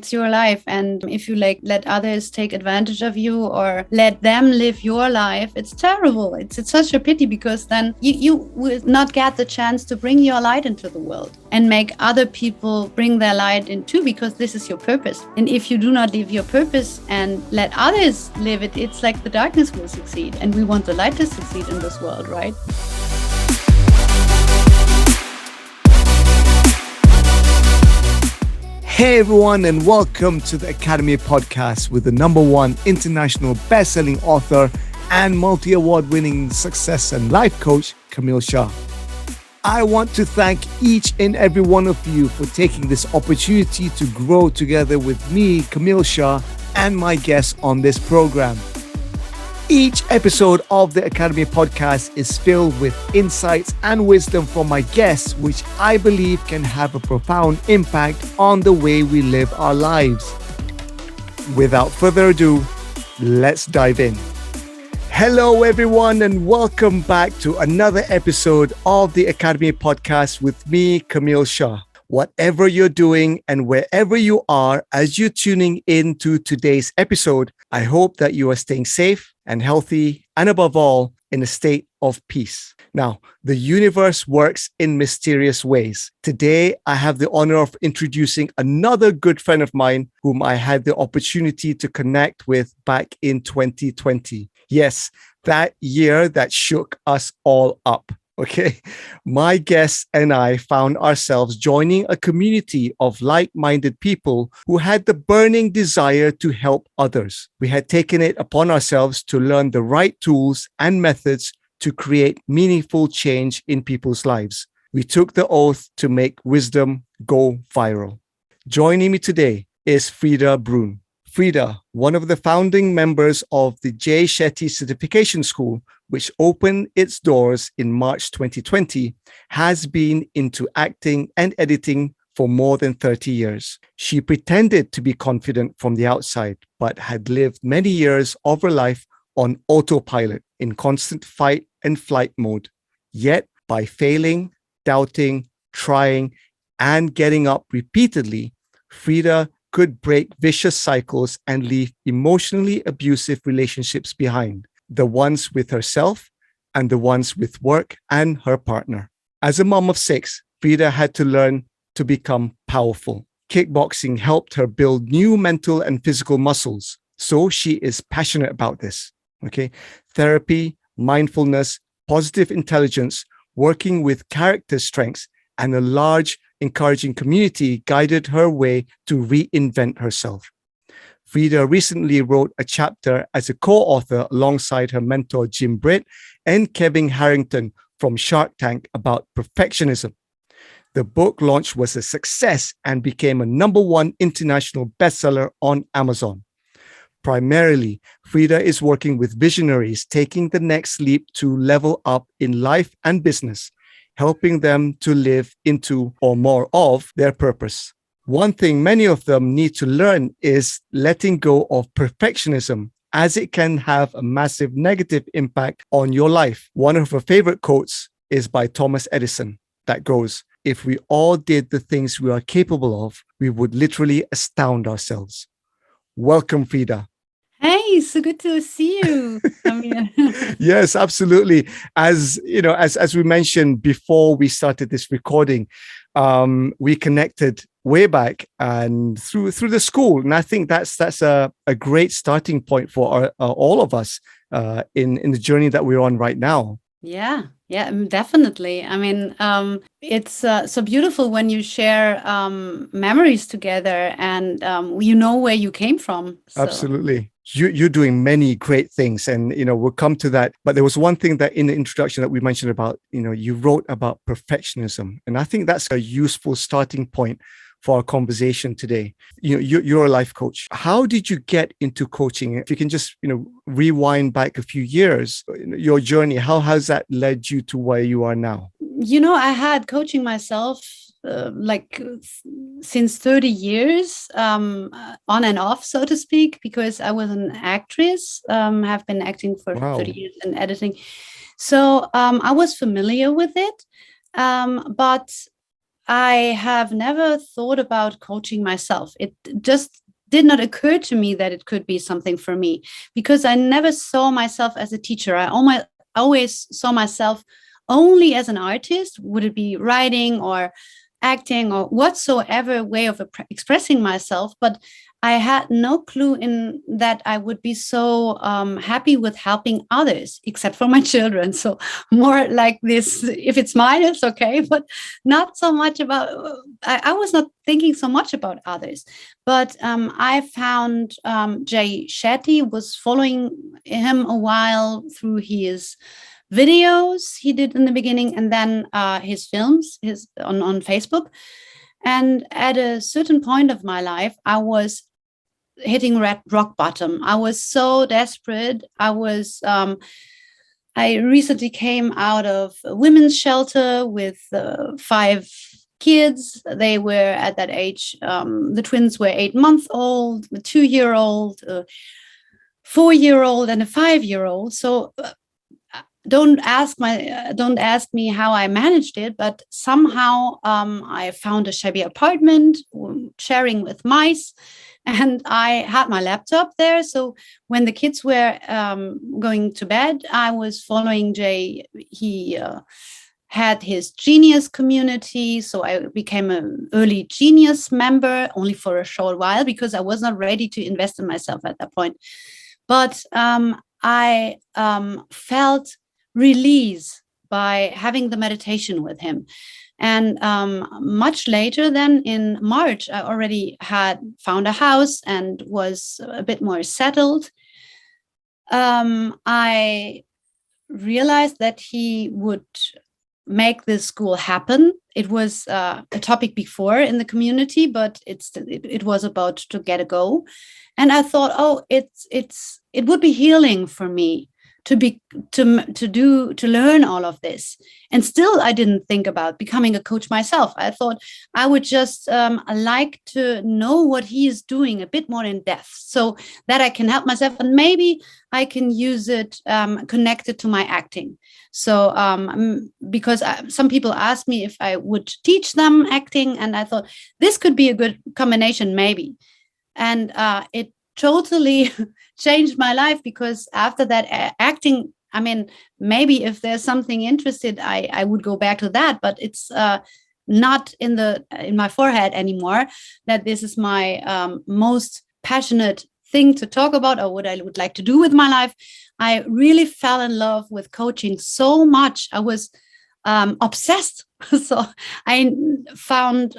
It's your life. And if you let others take advantage of you or let them live your life, it's terrible. It's such a pity, because then you will not get the chance to bring your light into the world and make other people bring their light in too, because this is your purpose. And if you do not live your purpose and let others live it, it's like the darkness will succeed. And we want the light to succeed in this world, right? Hey everyone, and welcome to the Academy podcast with the #1 international best-selling author and multi-award winning success and life coach, Kamil Shah. I want to thank each and every one of you for taking this opportunity to grow together with me, Kamil Shah, and my guests on this program. Each episode of the Academy podcast is filled with insights and wisdom from my guests, which I believe can have a profound impact on the way we live our lives. Without further ado, let's dive in. Hello, everyone, and welcome back to another episode of the Academy podcast with me, Kamil Shah. Whatever you're doing and wherever you are as you're tuning in to today's episode, I hope that you are staying safe and healthy, and above all, in a state of peace. Now, the universe works in mysterious ways. Today, I have the honor of introducing another good friend of mine whom I had the opportunity to connect with back in 2020. Yes, that year that shook us all up. Okay, my guests and I found ourselves joining a community of like-minded people who had the burning desire to help others. We had taken it upon ourselves to learn the right tools and methods to create meaningful change in people's lives. We took the oath to make wisdom go viral. Joining me today is Frida Bruhn. Frida, one of the founding members of the Jay Shetty Certification School, which opened its doors in March 2020, has been into acting and editing for more than 30 years. She pretended to be confident from the outside, but had lived many years of her life on autopilot in constant fight and flight mode. Yet, by failing, doubting, trying, and getting up repeatedly, Frida could break vicious cycles and leave emotionally abusive relationships behind, the ones with herself and the ones with work and her partner. As a mom of 6, Frida had to learn to become powerful. Kickboxing helped her build new mental and physical muscles, so she is passionate about this. Okay, therapy, mindfulness, positive intelligence, working with character strengths, and a large, encouraging community guided her way to reinvent herself. Frida recently wrote a chapter as a co-author alongside her mentor Jim Britt and Kevin Harrington from Shark Tank about perfectionism. The book launch was a success and became a #1 international bestseller on Amazon. Primarily, Frida is working with visionaries taking the next leap to level up in life and business, helping them to live into or more of their purpose. One thing many of them need to learn is letting go of perfectionism, as it can have a massive negative impact on your life. One of her favorite quotes is by Thomas Edison that goes, "If we all did the things we are capable of, we would literally astound ourselves." Welcome, Frida. Hey, so good to see you. Yes, absolutely. As you know, as we mentioned before we started this recording, we connected way back and through the school, and I think that's a great starting point for all of us in the journey that we're on right now. Yeah, definitely. It's so beautiful when you share memories together, and you know where you came from. So. Absolutely. You're doing many great things, and we'll come to that. But there was one thing that in the introduction that we mentioned about, you wrote about perfectionism, and I think that's a useful starting point for our conversation today. You're a life coach. How did you get into coaching? If you can just rewind back a few years, your journey, how has that led you to where you are now? I had coaching myself since 30 years, on and off, so to speak, because I was an actress, have been acting for 30 years and editing. So I was familiar with it. But I have never thought about coaching myself. It just did not occur to me that it could be something for me, because I never saw myself as a teacher. I always saw myself only as an artist. Would it be writing or acting or whatsoever way of expressing myself? But I had no clue in that I would be so happy with helping others, except for my children. So more like this, if it's mine, it's okay, but not so much about, I was not thinking so much about others. But I found Jay Shetty, was following him a while through his videos he did in the beginning, and then his films on Facebook. And at a certain point of my life, I was hitting rock bottom. I was so desperate. I recently came out of a women's shelter with 5 kids. They were at that age. The twins were 8-month old, a 2-year-old, a 4-year-old, and a 5-year-old. So don't ask me how I managed it, but somehow I found a shabby apartment sharing with mice, and I had my laptop there. So when the kids were going to bed, I was following Jay. He had his genius community, so I became an early genius member, only for a short while, because I was not ready to invest in myself at that point. But I felt release by having the meditation with him. And much later, then in March, I already had found a house and was a bit more settled. I realized that he would make this school happen. It was a topic before in the community, but it was about to get a go. And I thought, oh, it would be healing for me to learn all of this. And still I didn't think about becoming a coach myself. I thought I would just like to know what he is doing a bit more in depth, so that I can help myself, and maybe I can use it connected to my acting. So because some people asked me if I would teach them acting, and I thought this could be a good combination, maybe. And it totally changed my life, because after that acting, I mean, maybe if there's something interested, I would go back to that, but it's not in my forehead anymore, that this is my most passionate thing to talk about, or what I would like to do with my life. I really fell in love with coaching so much. I was obsessed. So I found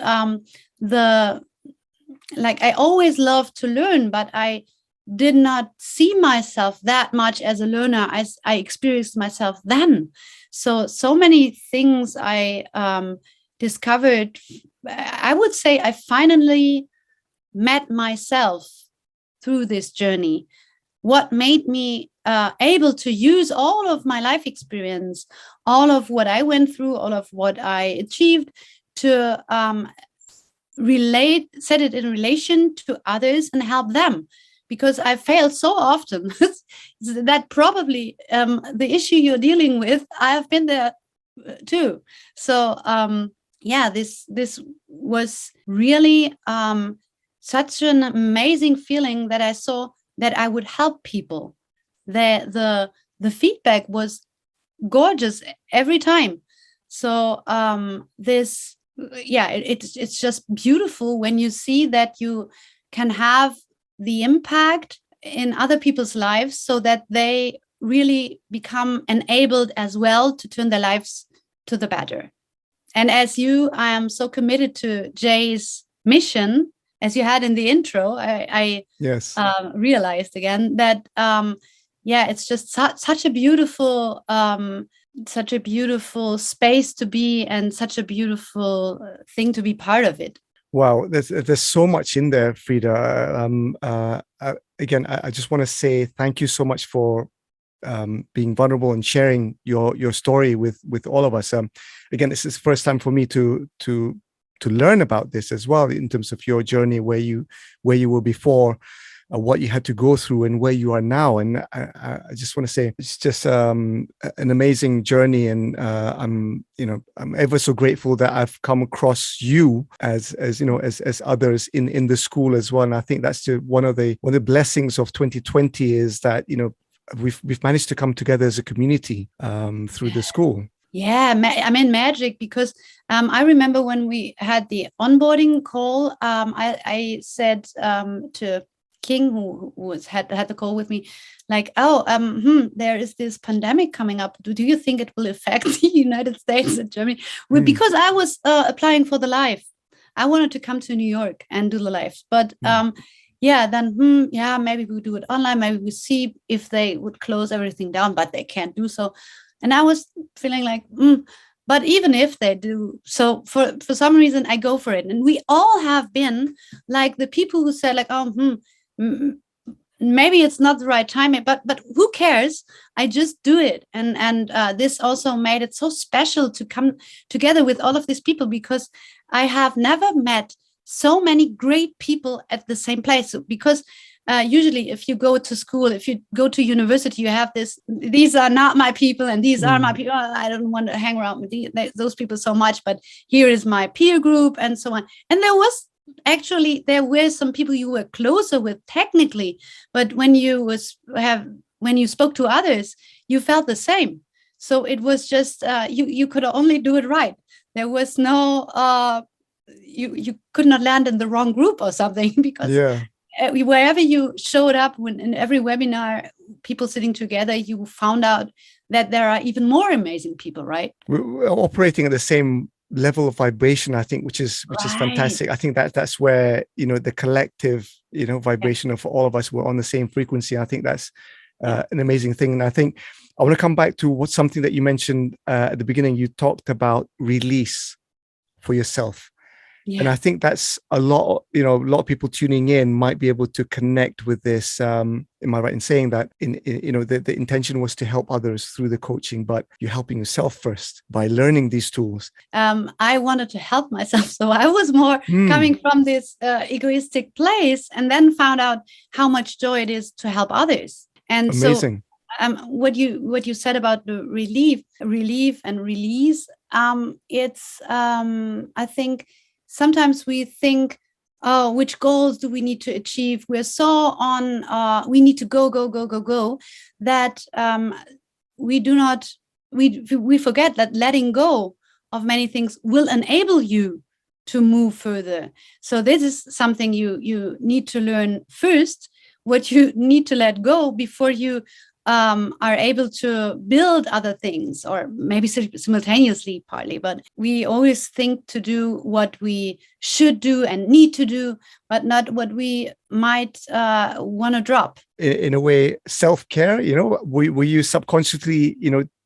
I always loved to learn, but I did not see myself that much as a learner as I experienced myself then. So many things I discovered. I would say I finally met myself through this journey. What made me able to use all of my life experience, all of what I went through, all of what I achieved, to set it in relation to others and help them, because I failed so often that probably the issue you're dealing with, I have been there too. So this was really such an amazing feeling, that I saw that I would help people. The feedback was gorgeous every time. So it's just beautiful when you see that you can have the impact in other people's lives, so that they really become enabled as well to turn their lives to the better. And as I am so committed to Jay's mission, as you had in the intro, I realized again that it's just such a beautiful space to be, and such a beautiful thing to be part of it. Wow, there's so much in there, Frida. Again, I just want to say thank you so much for being vulnerable and sharing your story with all of us. Again, this is the first time for me to learn about this as well, in terms of your journey, where you were before. what you had to go through and where you are now. And I just want to say it's just an amazing journey, and I'm ever so grateful that I've come across you as others in the school as well. And I think that's one of the blessings of 2020 is that we've managed to come together as a community through the school. Yeah, magic, because I remember when we had the onboarding call, I said to King, who had the call with me, like, there is this pandemic coming up. Do you think it will affect the United States and Germany? Well, because I was applying for the live. I wanted to come to New York and do the lives, but maybe we'll do it online. Maybe we see if they would close everything down, but they can't do so. And I was feeling like, but even if they do, so for some reason I go for it. And we all have been like the people who said like, maybe it's not the right time, but who cares? I just do it. And this also made it so special to come together with all of these people, because I have never met so many great people at the same place. Because usually if you go to school, if you go to university, you have these are not my people and these are my people. I don't want to hang around with those people so much, but here is my peer group and so on. And there were some people you were closer with technically, but when you spoke to others, you felt the same. So it was just you could only do it right. There was no you could not land in the wrong group or something, because wherever you showed up, in every webinar, people sitting together, you found out that there are even more amazing people, right? We're operating at the same level of vibration, I think, which is fantastic. I think that's where the collective vibration of all of us were on the same frequency. I think that's an amazing thing. And I think I want to come back to something that you mentioned at the beginning. You talked about release for yourself. Yeah. And I think that's a lot of people tuning in might be able to connect with this. Am I right in saying that the intention was to help others through the coaching, but you're helping yourself first by learning these tools? I wanted to help myself. So I was more coming from this egoistic place, and then found out how much joy it is to help others. And amazing. So what you said about the relief and release, it's I think sometimes we think, which goals do we need to achieve? We're so on, we need to go, that we forget that letting go of many things will enable you to move further. So this is something you need to learn first, what you need to let go before you are able to build other things, or maybe simultaneously, partly. But we always think to do what we should do and need to do, but not what we might want to drop. In a way, self-care, were you subconsciously,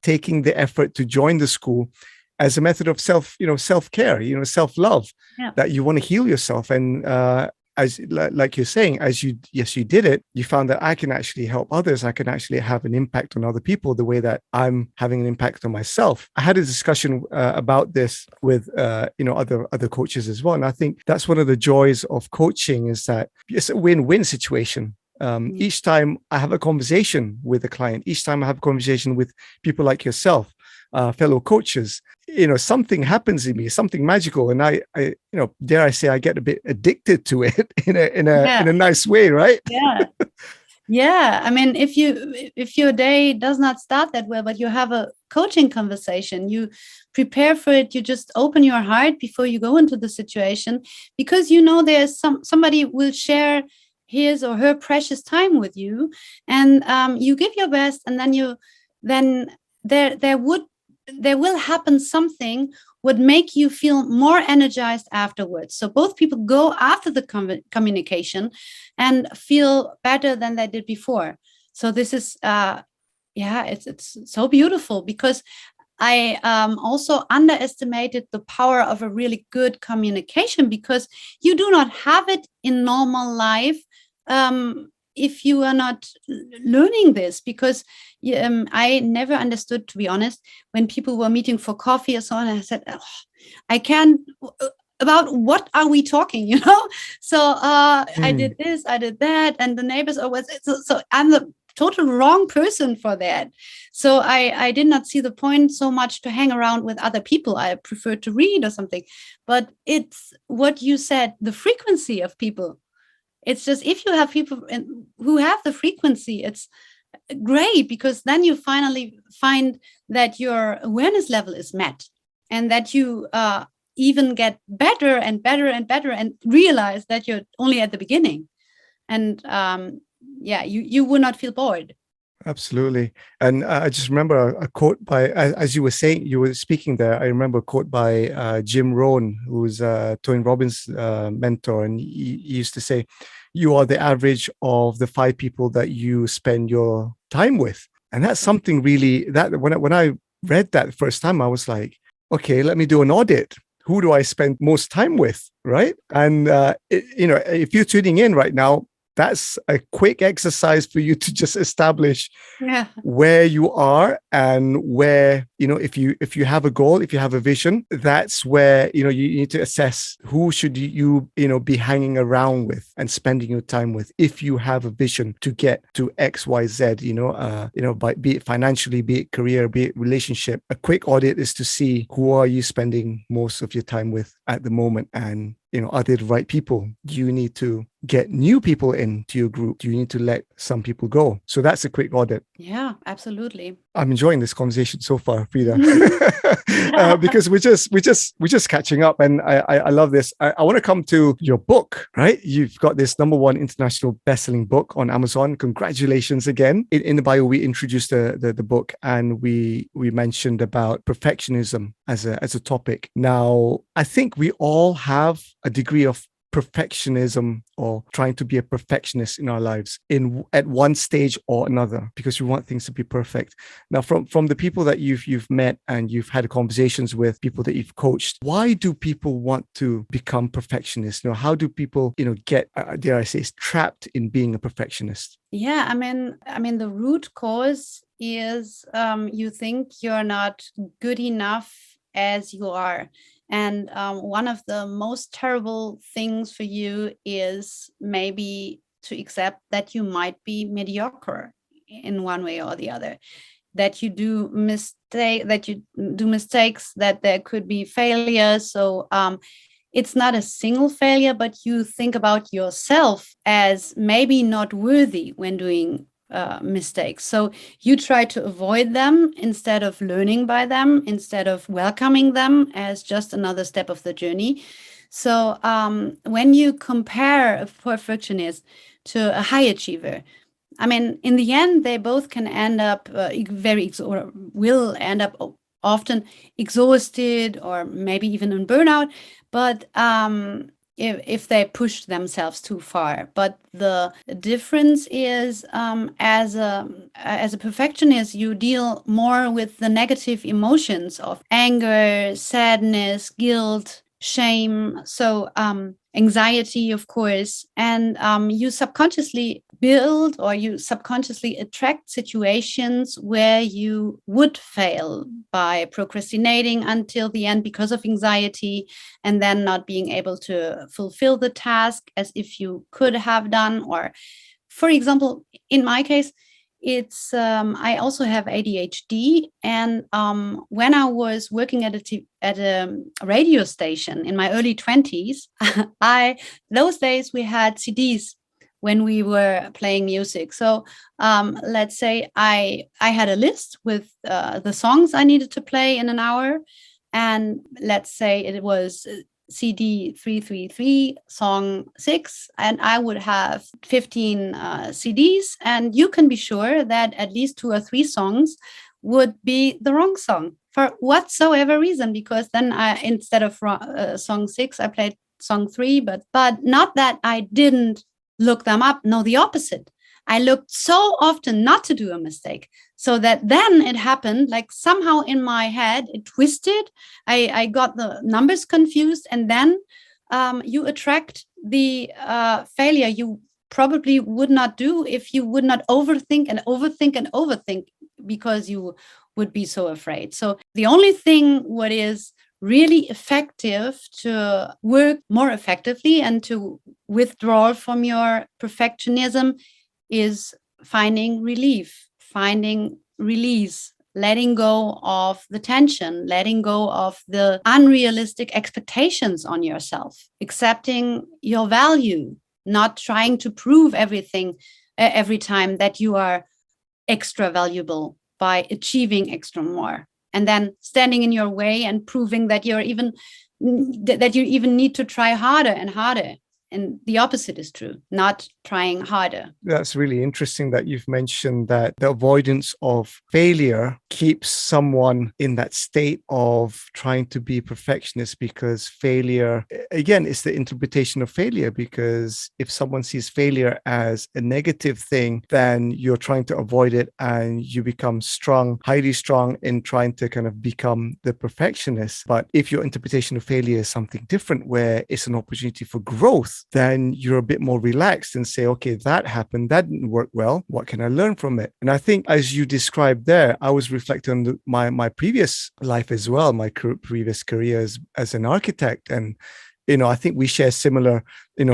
taking the effort to join the school as a method of self-care, self-love, that you want to heal yourself. And as like you're saying, you did it, you found that I can actually help others. I can actually have an impact on other people the way that I'm having an impact on myself. I had a discussion about this with other coaches as well, and I think that's one of the joys of coaching, is that it's a win-win situation. Each time I have a conversation with a client, each time I have a conversation with people like yourself, fellow coaches, something happens in me, something magical, and I dare I say, I get a bit addicted to it in a nice way, right? Yeah. I mean, if your day does not start that well, but you have a coaching conversation, you prepare for it, you just open your heart before you go into the situation, because there's somebody will share his or her precious time with you, and you give your best, and then there will happen something would make you feel more energized afterwards. So both people go after the communication and feel better than they did before. So this is it's so beautiful, because I also underestimated the power of a really good communication, because you do not have it in normal life if you are not learning this. Because I never understood, to be honest, when people were meeting for coffee or so on, I said, I can't, about what are we talking, So I Mm. did this, I did that, and the neighbors always, so I'm the total wrong person for that. So I did not see the point so much to hang around with other people. I prefer to read or something. But it's what you said, the frequency of people. It's just, if you have people who have the frequency, it's great, because then you finally find that your awareness level is met, and that you even get better and better and better, and realize that you're only at the beginning. And yeah, you will not feel bored. Absolutely. And I just remember a quote by, as you were saying, you were speaking there, I remember a quote by Jim Rohn, who's Tony Robbins' mentor. And he used to say, you are the average of the 5 people that you spend your time with. And that's something really, that when I read that the first time, I was like, okay, let me do an audit. Who do I spend most time with? Right. And, if you're tuning in right now, that's a quick exercise for you to just establish where you are, and where, if you have a goal, if you have a vision, that's where, you need to assess who should you be hanging around with and spending your time with, if you have a vision to get to XYZ, be it financially, be it career, be it relationship. A quick audit is to see, who are you spending most of your time with at the moment, and are they the right people? Do you need to get new people into your group? Do you need to let some people go? So that's a quick audit. Yeah, absolutely. I'm enjoying this conversation so far, Frida, because we're just catching up, and I love this. I want to come to your book, right? You've got this #1 international best-selling book on Amazon. Congratulations again. In the bio, we introduced the book, and we mentioned about perfectionism as a topic. Now, I think we all have a degree of perfectionism, or trying to be a perfectionist in our lives at one stage or another, because we want things to be perfect. Now, from the people that you've met and you've had conversations with, people that you've coached, why do people want to become perfectionists? How do people get, dare I say, trapped in being a perfectionist? Yeah, I mean the root cause is you think you're not good enough as you are. And one of the most terrible things for you is maybe to accept that you might be mediocre in one way or the other, that you do mistakes, that there could be failures. So it's not a single failure, but you think about yourself as maybe not worthy when doing mistakes. So you try to avoid them instead of learning by them, instead of welcoming them as just another step of the journey. So when you compare a perfectionist to a high achiever, I mean, in the end, they both can end up or will end up often exhausted, or maybe even in burnout. But if they push themselves too far. But the difference is, as a perfectionist, you deal more with the negative emotions of anger, sadness, guilt, shame, so anxiety, of course, and you subconsciously build, or you subconsciously attract situations where you would fail by procrastinating until the end because of anxiety, and then not being able to fulfill the task as if you could have done. Or, for example, in my case, it's I also have ADHD, and when I was working at a radio station in my early 20s, those days we had CDs when we were playing music. So let's say I had a list with the songs I needed to play in an hour, and let's say it was CD 333, song 6, and I would have 15 CDs, and you can be sure that at least 2 or 3 songs would be the wrong song for whatsoever reason, because then instead of song 6, I played song 3, but not that I didn't look them up. No, the opposite. I looked so often not to do a mistake, so that then it happened, like somehow in my head, it twisted. I got the numbers confused, and then you attract the failure you probably would not do if you would not overthink and overthink and overthink, because you would be so afraid. So the only thing what is really effective to work more effectively and to withdraw from your perfectionism is finding relief, finding release, letting go of the tension, letting go of the unrealistic expectations on yourself, accepting your value, not trying to prove everything every time that you are extra valuable by achieving extra more, and then standing in your way and proving that you even need to try harder and harder. And the opposite is true, not trying harder. That's really interesting that you've mentioned that the avoidance of failure keeps someone in that state of trying to be perfectionist, because failure, again, is the interpretation of failure. Because if someone sees failure as a negative thing, then you're trying to avoid it and you become strong, highly strong in trying to kind of become the perfectionist. But if your interpretation of failure is something different, where it's an opportunity for growth, then you're a bit more relaxed and say, okay, that happened, that didn't work well. What can I learn from it? And I think, as you described there, I was reflecting on my previous life as well, my previous career as an architect. And, I think we share similar,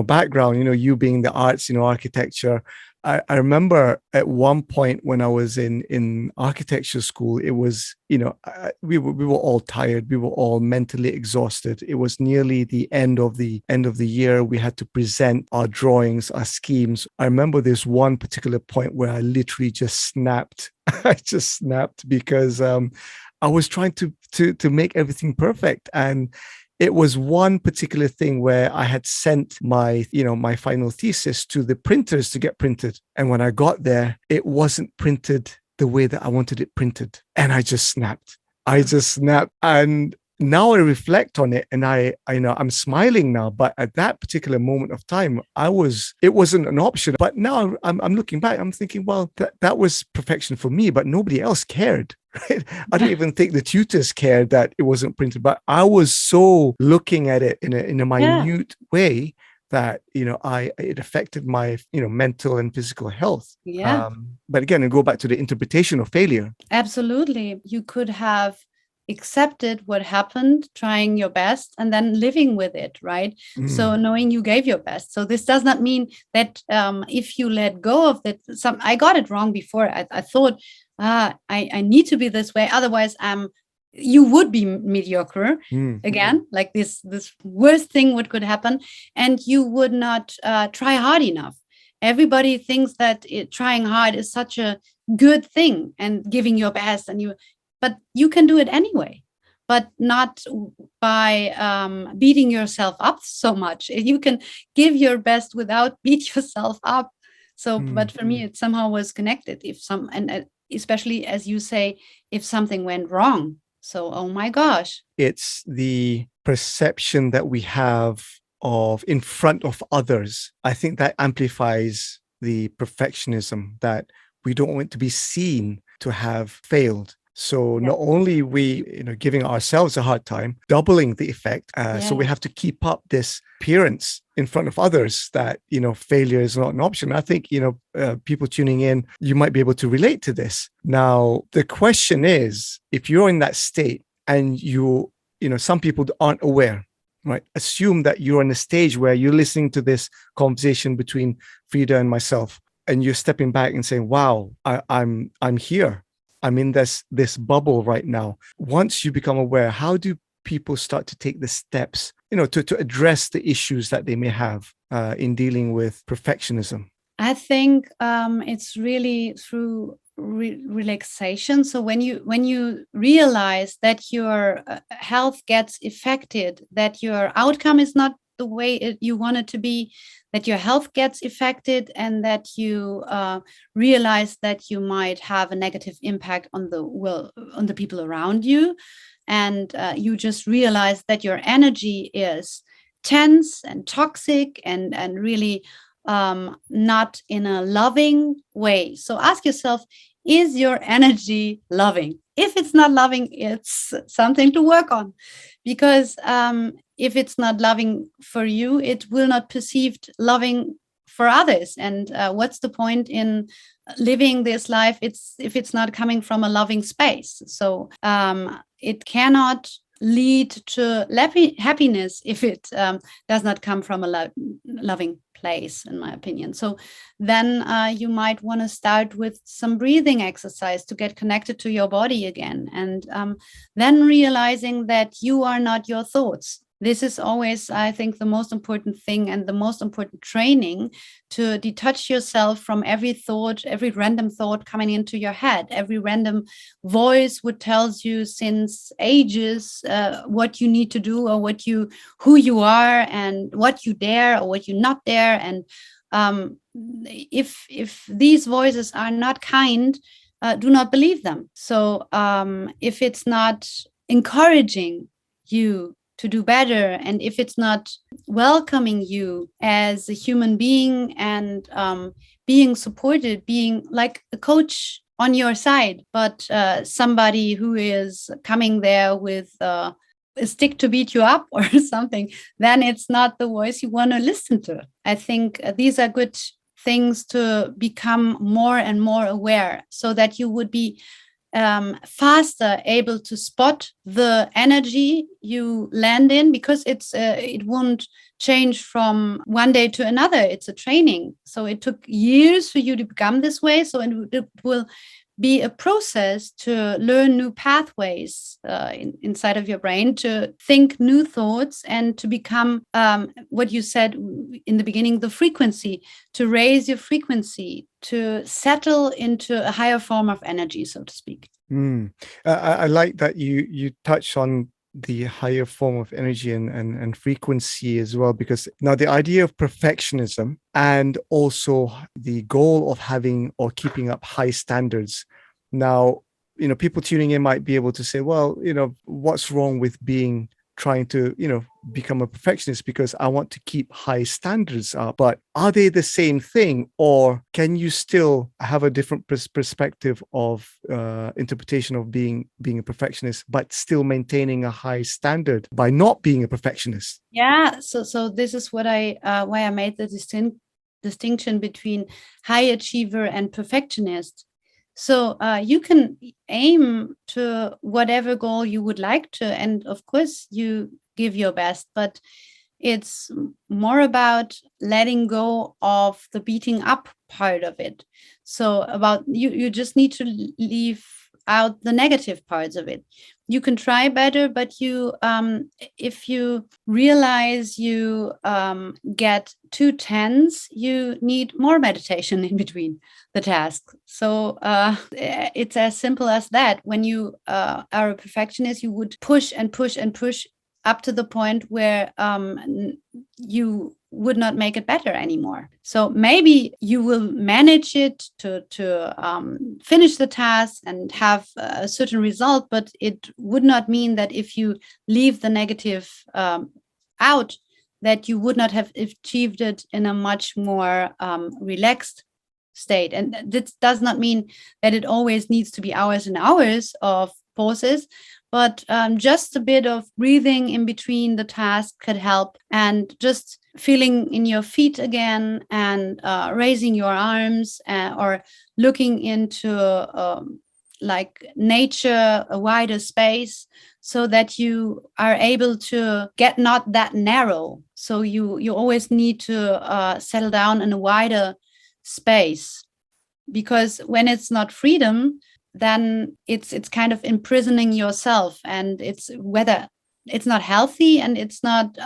background, you being the arts, architecture. I remember at one point when I was in architecture school, it was, we were all tired. We were all mentally exhausted. It was nearly the end of the year. We had to present our drawings, our schemes. I remember there's one particular point where I literally just snapped. I just snapped because I was trying to make everything perfect. And it was one particular thing where I had sent my final thesis to the printers to get printed. And when I got there, it wasn't printed the way that I wanted it printed. And I just snapped. And now I reflect on it and I'm smiling now. But at that particular moment of time, it wasn't an option. But now I'm looking back, I'm thinking, well, that was perfection for me, but nobody else cared. Right? I don't even think the tutors cared that it wasn't printed, but I was so looking at it in a minute way that it affected my mental and physical health. But again, I go back to the interpretation of failure. Absolutely. You could have accepted what happened, trying your best, and then living with it, right? So knowing you gave your best. So this does not mean that if you let go of that, I got it wrong before. I thought, I need to be this way, otherwise you would be mediocre again. Like this worst thing what could happen, and you would not try hard enough. Everybody thinks that trying hard is such a good thing and giving your best, but you can do it anyway, but not by beating yourself up so much. You can give your best without beat yourself up. So, but for me, it somehow was connected. And especially as you say, if something went wrong. So, oh my gosh. It's the perception that we have of in front of others. I think that amplifies the perfectionism, that we don't want to be seen to have failed. So not only we, giving ourselves a hard time, doubling the effect. So we have to keep up this appearance in front of others that, failure is not an option. I think, people tuning in, you might be able to relate to this. Now, the question is, if you're in that state and some people aren't aware, right? Assume that you're in a stage where you're listening to this conversation between Frida and myself, and you're stepping back and saying, wow, I'm here. I'm in this bubble right now. Once you become aware, how do people start to take the steps, to address the issues that they may have in dealing with perfectionism? I think it's really through relaxation. So when you realize that your health gets affected, that your outcome is not the way you want it to be, that your health gets affected, and that you realize that you might have a negative impact on the people around you, and you just realize that your energy is tense and toxic and really not in a loving way. So ask yourself, is your energy loving? If it's not loving, it's something to work on, because if it's not loving for you, it will not perceived loving for others. And what's the point in living this life if it's not coming from a loving space? So it cannot lead to happiness if it does not come from a loving place, in my opinion. So then you might want to start with some breathing exercise to get connected to your body again, and then realizing that you are not your thoughts. This is always, I think, the most important thing and the most important training, to detach yourself from every thought, every random thought coming into your head, every random voice would tells you since ages what you need to do, or who you are, and what you dare or what you not dare. And if these voices are not kind, do not believe them. So if it's not encouraging you to do better, and if it's not welcoming you as a human being, and being supported, being like a coach on your side, but somebody who is coming there with a stick to beat you up or something, then it's not the voice you want to listen to. I think these are good things to become more and more aware, so that you would be faster able to spot the energy you land in, because it won't change from one day to another. It's a training. So it took years for you to become this way. So it will be a process to learn new pathways inside of your brain, to think new thoughts, and to become what you said in the beginning, the frequency, to raise your frequency, to settle into a higher form of energy, so to speak. I like that you touch on the higher form of energy and frequency as well, because now the idea of perfectionism and also the goal of having or keeping up high standards. Now, people tuning in might be able to say, well, what's wrong with trying to, become a perfectionist, because I want to keep high standards up. But are they the same thing, or can you still have a different perspective of interpretation of being a perfectionist, but still maintaining a high standard by not being a perfectionist? Yeah. So this is what why I made the distinction between high achiever and perfectionist. So you can aim to whatever goal you would like to, and of course you give your best, but it's more about letting go of the beating up part of it. So about you just need to leave out the negative parts of it. You can try better, but if you realize you get too tense, you need more meditation in between the tasks. So it's as simple as that. When you are a perfectionist, you would push and push and push up to the point where you would not make it better anymore. So maybe you will manage it to finish the task and have a certain result, but it would not mean that if you leave the negative out, that you would not have achieved it in a much more relaxed state. And this does not mean that it always needs to be hours and hours of pauses, but just a bit of breathing in between the tasks could help, and just feeling in your feet again, and raising your arms, or looking into like nature, a wider space, so that you are able to get not that narrow. So you always need to settle down in a wider space, because when it's not freedom, then it's kind of imprisoning yourself, and it's not healthy, and it's not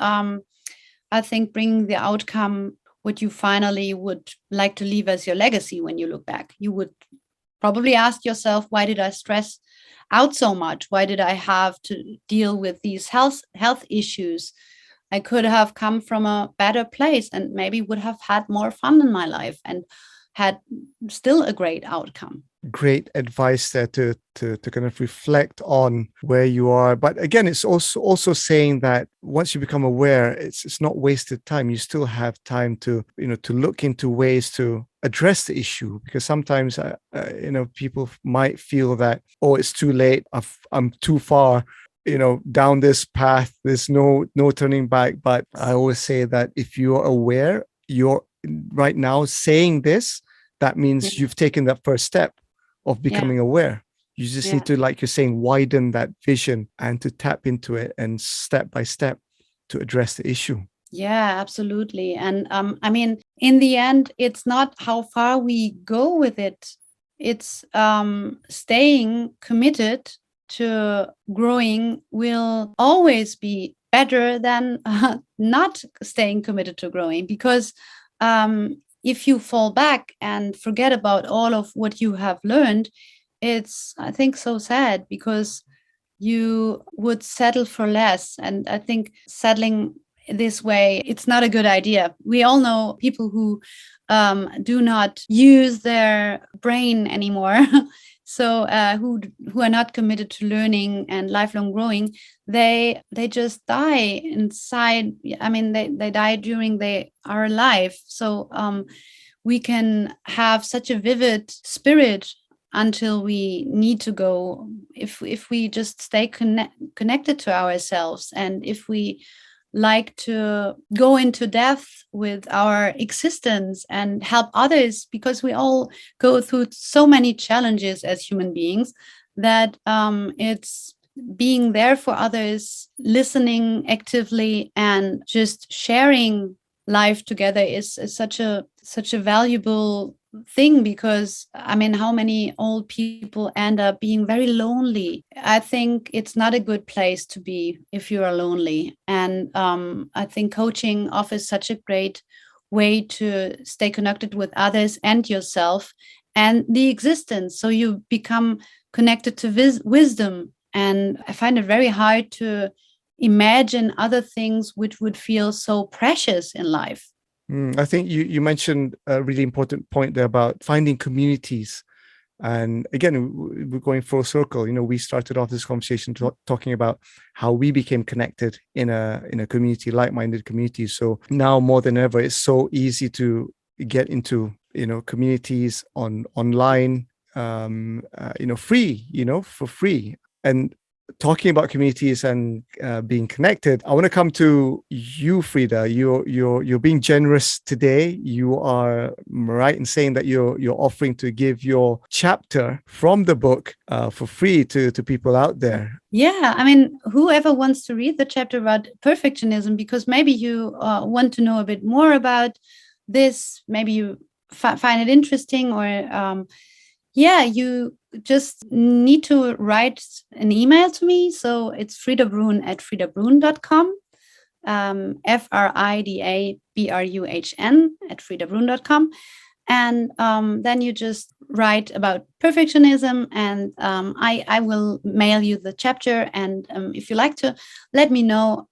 I think bringing the outcome what you finally would like to leave as your legacy. When you look back, you would probably ask yourself, why did I stress out so much? Why did I have to deal with these health issues? I could have come from a better place, and maybe would have had more fun in my life, and had still a great outcome. Great advice there to kind of reflect on where you are. But again, it's also saying that once you become aware, it's not wasted time. You still have time to look into ways to address the issue, because sometimes people might feel that, oh, it's too late, I'm too far down this path, there's no turning back. But I always say that if you're aware, you're right now saying this, that means you've taken that first step of becoming aware. You just Yeah. need to, like you're saying, widen that vision and to tap into it and step by step to address the issue. Yeah, absolutely. And I mean, in the end, it's not how far we go with it. It's staying committed to growing will always be better than not staying committed to growing, because if you fall back and forget about all of what you have learned, it's, I think, so sad, because you would settle for less. And I think settling this way, it's not a good idea. We all know people who do not use their brain anymore. So who are not committed to learning and lifelong growing, they just die inside. I mean, they die during they are alive. So we can have such a vivid spirit until we need to go, if we just stay connected to ourselves, and if we like to go into depth with our existence and help others, because we all go through so many challenges as human beings, that it's being there for others, listening actively, and just sharing life together is such a valuable thing. Because I mean, how many old people end up being very lonely? I think it's not a good place to be if you are lonely. And I think coaching offers such a great way to stay connected with others and yourself and the existence. So you become connected to wisdom. And I find it very hard to imagine other things which would feel so precious in life. I think you mentioned a really important point there about finding communities. And again, we're going full circle. You know, we started off this conversation talking about how we became connected in a community, like-minded community. So now more than ever, it's so easy to get into, you know, communities online, free, for free. And talking about communities and being connected, I want to come to you, Frida. You're being generous today. You are right in saying that you're offering to give your chapter from the book for free to people out there. Yeah, I mean, whoever wants to read the chapter about perfectionism, because maybe you want to know a bit more about this, maybe you find it interesting, or you just need to write an email to me. So it's Frida Bruhn at fridabruhn.com, FRIDABRUHN at fridabruhn.com. And then you just write about perfectionism, and I will mail you the chapter. And if you like to, let me know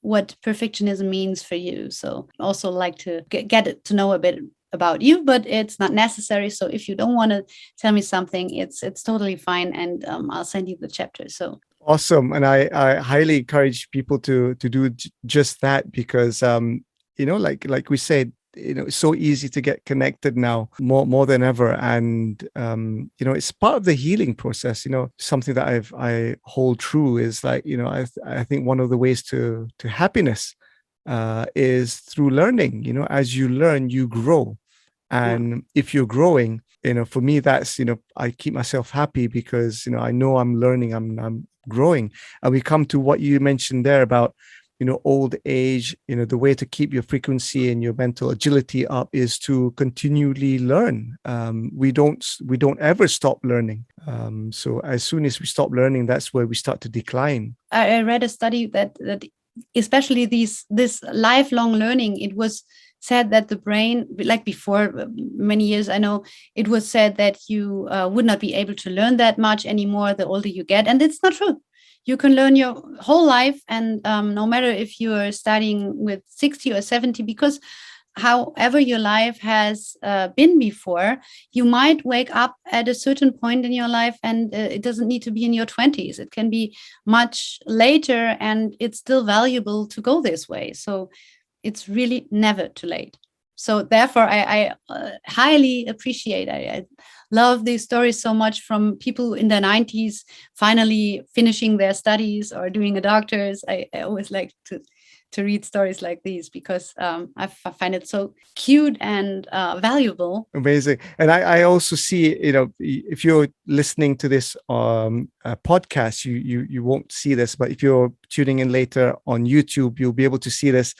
what perfectionism means for you. So also like to get to know a bit about you, but it's not necessary. So if you don't want to tell me something, it's totally fine, and I'll send you the chapter. So awesome. And I highly encourage people to do just that, because like we said, it's so easy to get connected now more than ever. And it's part of the healing process. Something that I hold true is, like, I think one of the ways to happiness is through learning. As you learn, you grow. And if you're growing, for me, that's, I keep myself happy, because, I know I'm learning, I'm growing. And we come to what you mentioned there about, old age. The way to keep your frequency and your mental agility up is to continually learn. We don't ever stop learning. So as soon as we stop learning, that's where we start to decline. I read a study that especially this lifelong learning, it was said that the brain, like before many years, I know it was said that you would not be able to learn that much anymore the older you get. And it's not true. You can learn your whole life, and no matter if you're studying with 60 or 70, because however your life has been before, you might wake up at a certain point in your life, and it doesn't need to be in your 20s. It can be much later, and it's still valuable to go this way. So it's really never too late. So therefore, I highly appreciate, I love these stories so much from people in their 90s finally finishing their studies or doing a doctor's. I always like to to read stories like these because I find it so cute and valuable. Amazing. And I also see, if you're listening to this podcast, you won't see this, but if you're tuning in later on YouTube, you'll be able to see this.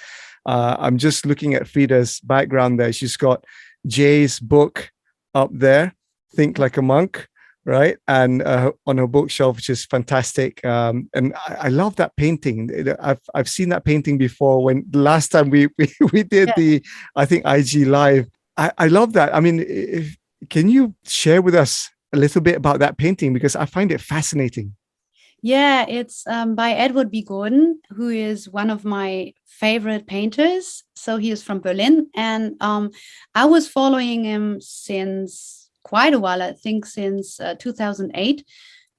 I'm just looking at Frida's background there. She's got Jay's book up there, Think Like a Monk, right? And on her bookshelf, which is fantastic. And I love that painting. I've seen that painting before when the last time we did the, I think, IG Live. I love that. I mean, can you share with us a little bit about that painting? Because I find it fascinating. Yeah, it's by Edward B. Gordon, who is one of my favorite painters. So he is from Berlin. And I was following him since quite a while, I think since 2008.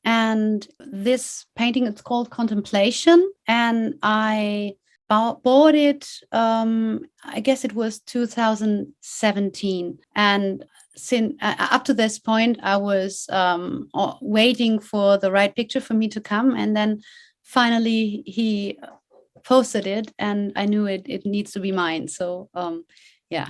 And this painting, it's called Contemplation. And I bought it, I guess it was 2017. And since up to this point, I was waiting for the right picture for me to come. And then finally he posted it and I knew it needs to be mine. So yeah.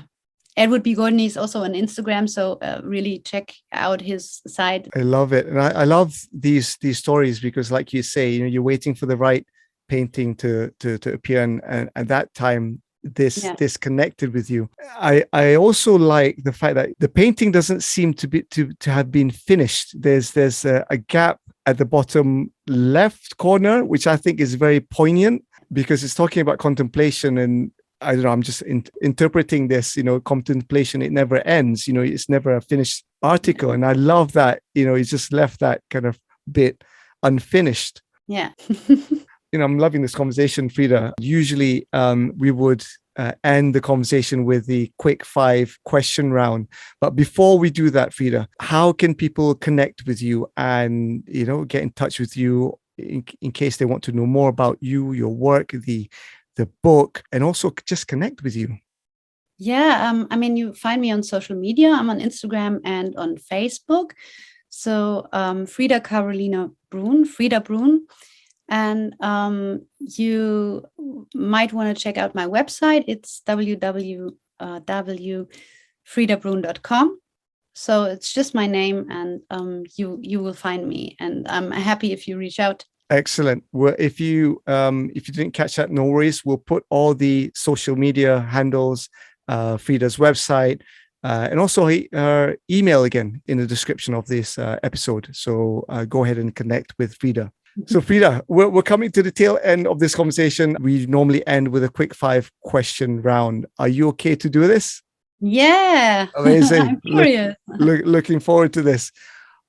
Edward B. Gordon is also on Instagram, so really check out his site. I love it. And I love these stories because, like you say, you're waiting for the right painting to appear. And at that time, this connected with you. I also like the fact that the painting doesn't seem to have been finished. There's a gap at the bottom left corner, which I think is very poignant because it's talking about contemplation. And I don't know, I'm just interpreting this, contemplation, it never ends, it's never a finished article. And I love that, he's just left that kind of bit unfinished. Yeah. I'm loving this conversation, Frida. Usually we would end the conversation with the quick 5 question round. But before we do that, Frida, how can people connect with you and, get in touch with you in case they want to know more about you, your work, the book, and also just connect with you? Yeah, you find me on social media. I'm on Instagram and on Facebook. So Frida Carolina Bruhn, Frida Bruhn. And you might want to check out my website. It's www.fridabruhn.com. So it's just my name, and you will find me. And I'm happy if you reach out. Excellent. Well, if you didn't catch that, no worries. We'll put all the social media handles, Frida's website, and also her email again in the description of this episode. So go ahead and connect with Frida. So Frida, we're coming to the tail end of this conversation. We normally end with a quick 5 question round. Are you okay to do this? Yeah. Amazing. I'm curious. Looking forward to this.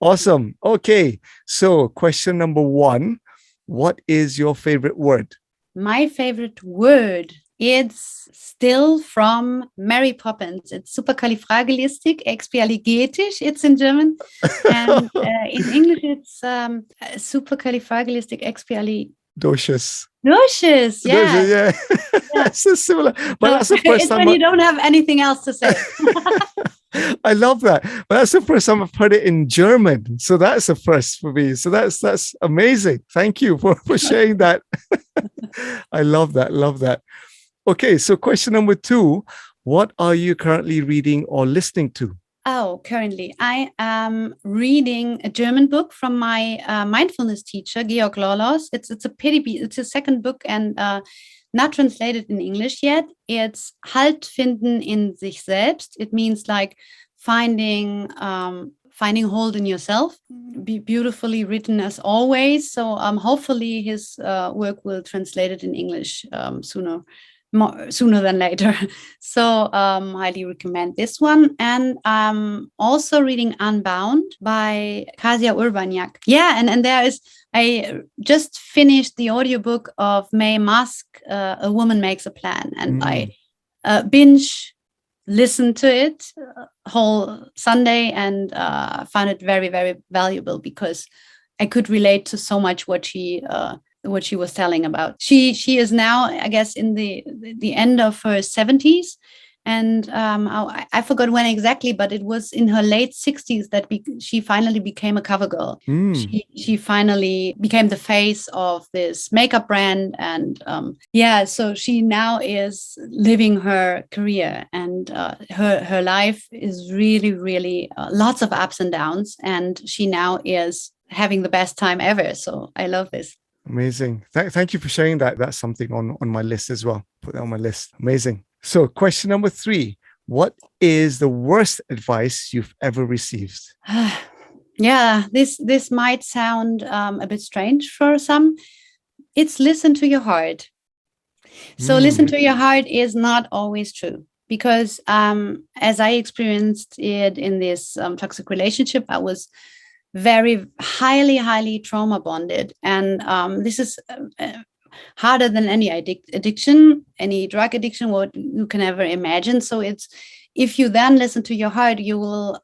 Awesome. Okay. So question number 1, what is your favorite word? My favorite word, it's still from Mary Poppins. It's supercalifragilisticexpialigetisch. It's in German. And in English, it's supercalifragilisticexpialidocious. Docious, yeah. Yeah. That's so similar. But that's the first it's time when you don't have anything else to say. I love that. But that's the first time I've heard it in German. So that's a first for me. So that's amazing. Thank you for sharing that. I love that. Love that. Okay, so question number 2, what are you currently reading or listening to? Oh, currently I am reading a German book from my mindfulness teacher, Georg Lorlos. It's a pity, it's a second book and not translated in English yet. It's Halt finden in sich selbst. It means like finding hold in yourself. Beautifully written as always. So hopefully his work will translate it in English sooner than later. So highly recommend this one. And I'm also reading Unbound by Kasia Urbaniak. Yeah, and I just finished the audiobook of Mae Musk, A Woman Makes a Plan. And I binge listened to it whole Sunday and found it very, very valuable because I could relate to so much what she was telling about. She is now, I guess, in the end of her 70s, And I forgot when exactly, but it was in her late 60s that she finally became a cover girl. She finally became the face of this makeup brand. And so she now is living her career, and her life is really, really lots of ups and downs. And she now is having the best time ever. So I love this. Amazing. Thank you for sharing that. That's something on my list as well. Put that on my list. Amazing. So question number 3, what is the worst advice you've ever received? Yeah, this might sound a bit strange for some. It's listen to your heart. So listen to your heart is not always true, because as I experienced it in this toxic relationship, I was very highly trauma bonded. And this is harder than any addiction, any drug addiction, what you can ever imagine. So it's, if you then listen to your heart, you will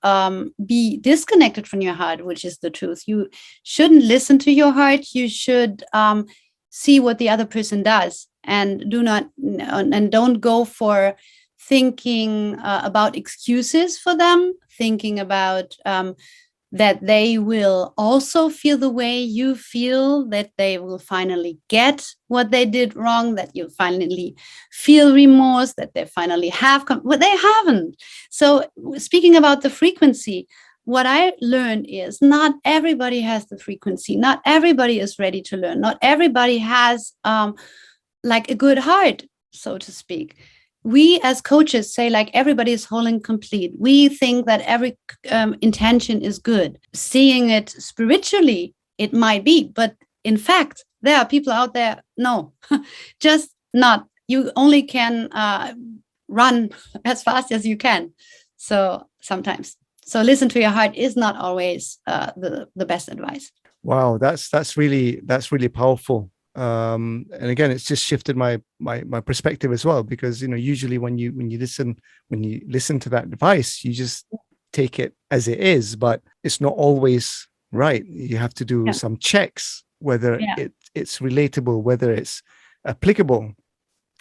be disconnected from your heart, which is the truth. You shouldn't listen to your heart. You should see what the other person does, and don't go for thinking about excuses for them, thinking about that they will also feel the way you feel, that they will finally get what they did wrong, that you finally feel remorse, that they finally have, well, they haven't. So speaking about the frequency, what I learned is not everybody has the frequency. Not everybody is ready to learn. Not everybody has like a good heart, so to speak. We as coaches say like everybody is whole and complete. We think that every intention is good. Seeing it spiritually, it might be, but in fact, there are people out there, no, just not. You only can run as fast as you can. So sometimes, so listen to your heart is not always the best advice. Wow, that's really powerful. And again, it's just shifted my perspective as well, because usually when you listen to that advice, you just take it as it is, but it's not always right. You have to do some checks, whether it's relatable, whether it's applicable.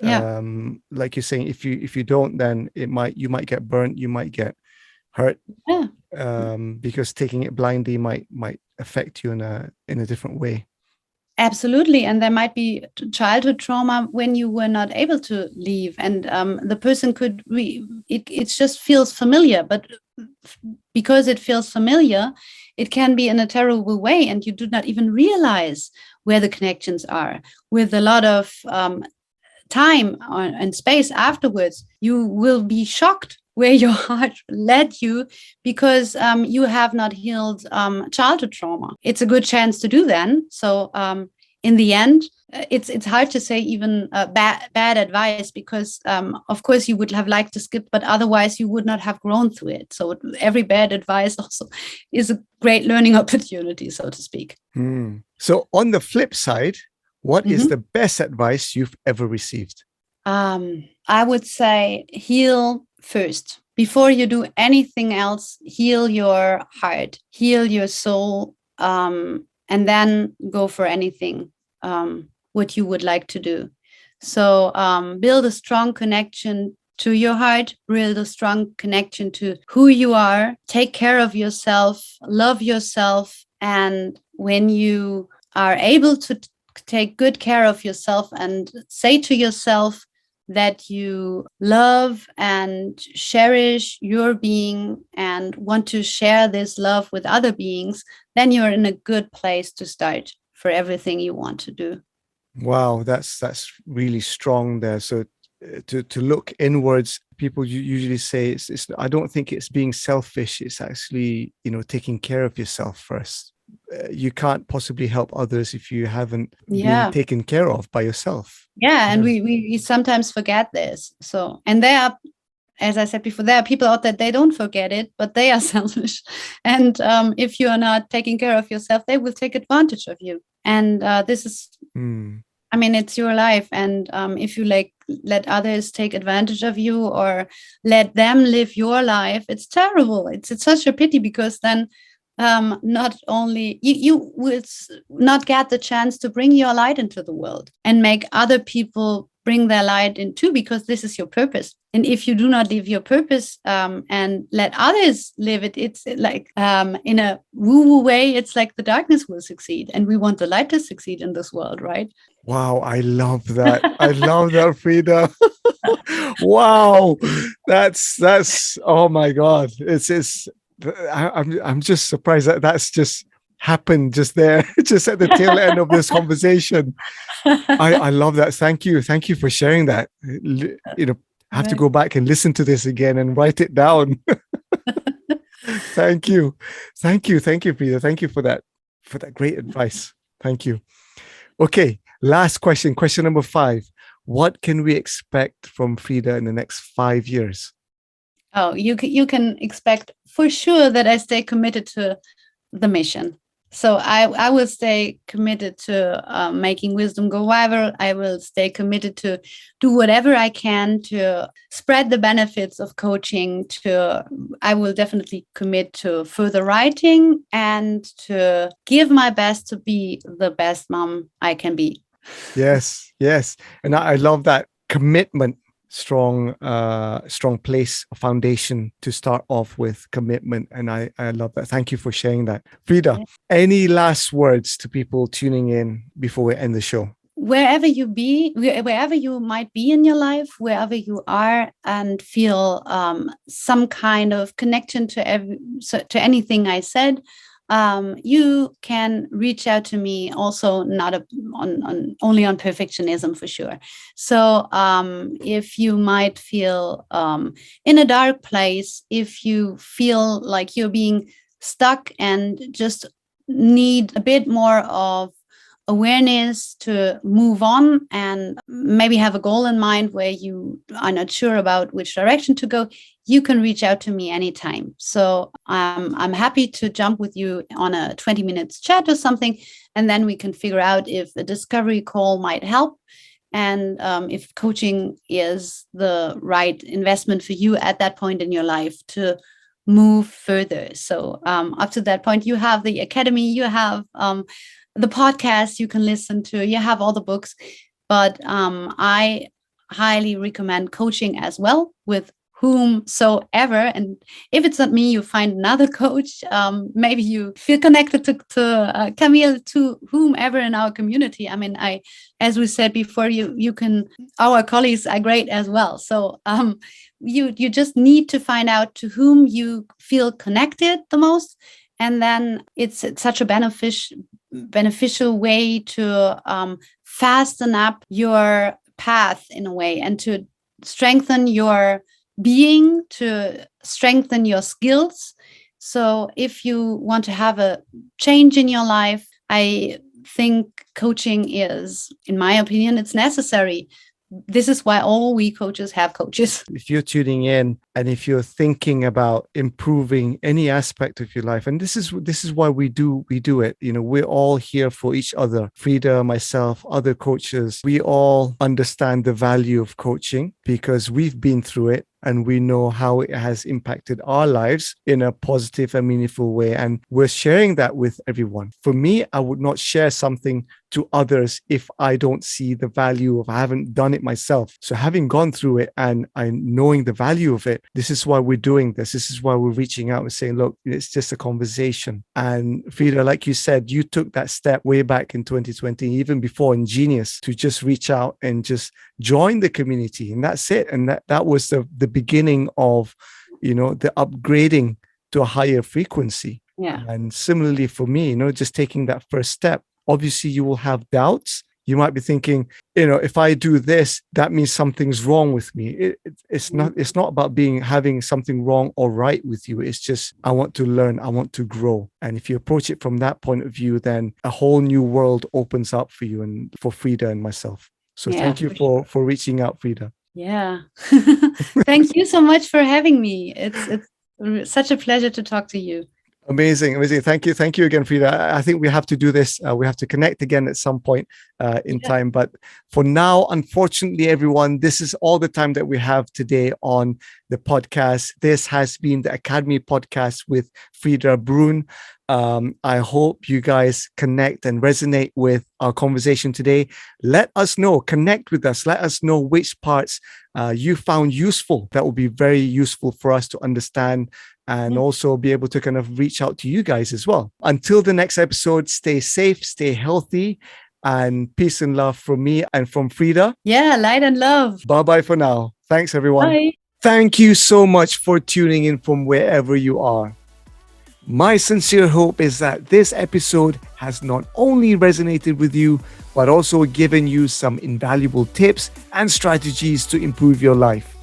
Like you're saying, if you don't, then you might get burnt, you might get hurt, because taking it blindly might affect you in a different way. Absolutely. And there might be childhood trauma when you were not able to leave. And the person could, it just feels familiar. But because it feels familiar, it can be in a terrible way. And you do not even realize where the connections are. With a lot of time and space afterwards, you will be shocked where your heart led you, because you have not healed childhood trauma. It's a good chance to do then. So in the end, it's hard to say even bad advice, because of course you would have liked to skip, but otherwise you would not have grown through it. So every bad advice also is a great learning opportunity, so to speak. So on the flip side, what is the best advice you've ever received? I would say heal first. Before you do anything else, heal your heart, heal your soul, and then go for anything what you would like to do. So build a strong connection to your heart, build a strong connection to who you are, take care of yourself, love yourself. And when you are able to take good care of yourself and say to yourself that you love and cherish your being and want to share this love with other beings, then you're in a good place to start for everything you want to do. Wow, that's really strong there. So to look inwards, people usually say it's I don't think it's being selfish. It's actually, taking care of yourself first. You can't possibly help others if you haven't been taken care of by yourself. And we sometimes forget this. So, and there are, as I said before, there are people out there, they don't forget it, but they are selfish. And if you are not taking care of yourself, they will take advantage of you. And this is, I mean, it's your life. And if you let others take advantage of you or let them live your life, it's terrible. It's such a pity, because then not only you will not get the chance to bring your light into the world and make other people bring their light in too, because this is your purpose. And if you do not live your purpose and let others live it, it's like in a woo-woo way, it's like the darkness will succeed. And we want the light to succeed in this world, right? Wow, I love that. I love that, Frida. Wow, that's oh my God. I'm just surprised that that's just happened just there, just at the tail end of this conversation. I love that. Thank you for sharing that. I have to go back and listen to this again and write it down. Thank you, Frida. Thank you for that great advice. Thank you. Okay, last question. Question number 5. What can we expect from Frida in the next 5 years? Oh, you can expect for sure that I stay committed to the mission. So I will stay committed to making wisdom go viral. I will stay committed to do whatever I can to spread the benefits of coaching. I will definitely commit to further writing and to give my best to be the best mom I can be. Yes. And I love that commitment. Strong place, a foundation to start off with, commitment. And I love that. Thank you for sharing that. Frida, any last words to people tuning in before we end the show? Wherever you might be in your life, wherever you are, and feel some kind of connection to anything I said, you can reach out to me also, not only on perfectionism for sure. So if you might feel in a dark place, if you feel like you're being stuck and just need a bit more of awareness to move on and maybe have a goal in mind where you are not sure about which direction to go, you can reach out to me anytime. So I'm happy to jump with you on a 20 minutes chat or something, and then we can figure out if a discovery call might help, and if coaching is the right investment for you at that point in your life to move further. So up to that point, you have the academy, you have the podcast you can listen to, you have all the books, but I highly recommend coaching as well with whomsoever. And if it's not me, you find another coach. Maybe you feel connected to Kamil, to whomever in our community. I mean, as we said before, you can, our colleagues are great as well. So you just need to find out to whom you feel connected the most. And then it's such a beneficial way to fasten up your path in a way, and to strengthen your being, to strengthen your skills. So if you want to have a change in your life, I think coaching is, in my opinion, it's necessary. This is why all we coaches have coaches. If you're tuning in and if you're thinking about improving any aspect of your life, and this is why we do it, we're all here for each other. Frida, myself, other coaches, we all understand the value of coaching because we've been through it. And we know how it has impacted our lives in a positive and meaningful way. And we're sharing that with everyone. For me, I would not share something to others if I don't see the value of, I haven't done it myself. So having gone through it and knowing the value of it, this is why we're doing this. This is why we're reaching out and saying, look, it's just a conversation. And Frida, like you said, you took that step way back in 2020, even before in Genius, to just reach out and just join the community. And that's it. And that was the beginning of, the upgrading to a higher frequency. Yeah. And similarly for me, just taking that first step. Obviously, you will have doubts. You might be thinking, if I do this, that means something's wrong with me. It's not about having something wrong or right with you. It's just, I want to learn, I want to grow. And if you approach it from that point of view, then a whole new world opens up for you and for Frida and myself. So thank you for reaching out, Frida. Yeah. Thank you so much for having me. It's such a pleasure to talk to you. Amazing, amazing. Thank you again, Frida. I think we have to do this. We have to connect again at some point in time. But for now, unfortunately, everyone, this is all the time that we have today on the podcast. This has been the Academy podcast with Frida Bruhn. I hope you guys connect and resonate with our conversation today. Let us know, connect with us. Let us know which parts you found useful. That will be very useful for us to understand and also be able to kind of reach out to you guys as well. Until the next episode, stay safe, stay healthy, and peace and love from me and from Frida. Yeah, light and love. Bye-bye for now. Thanks, everyone. Bye. Thank you so much for tuning in from wherever you are. My sincere hope is that this episode has not only resonated with you, but also given you some invaluable tips and strategies to improve your life.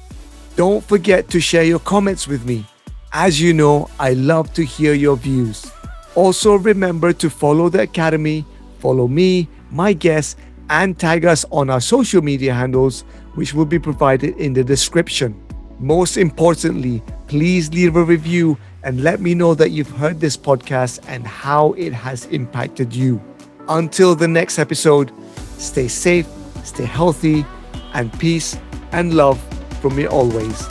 Don't forget to share your comments with me. As you know, I love to hear your views. Also, remember to follow the Academy, follow me, my guests, and tag us on our social media handles, which will be provided in the description. Most importantly, please leave a review and let me know that you've heard this podcast and how it has impacted you. Until the next episode, stay safe, stay healthy, and peace and love from me always.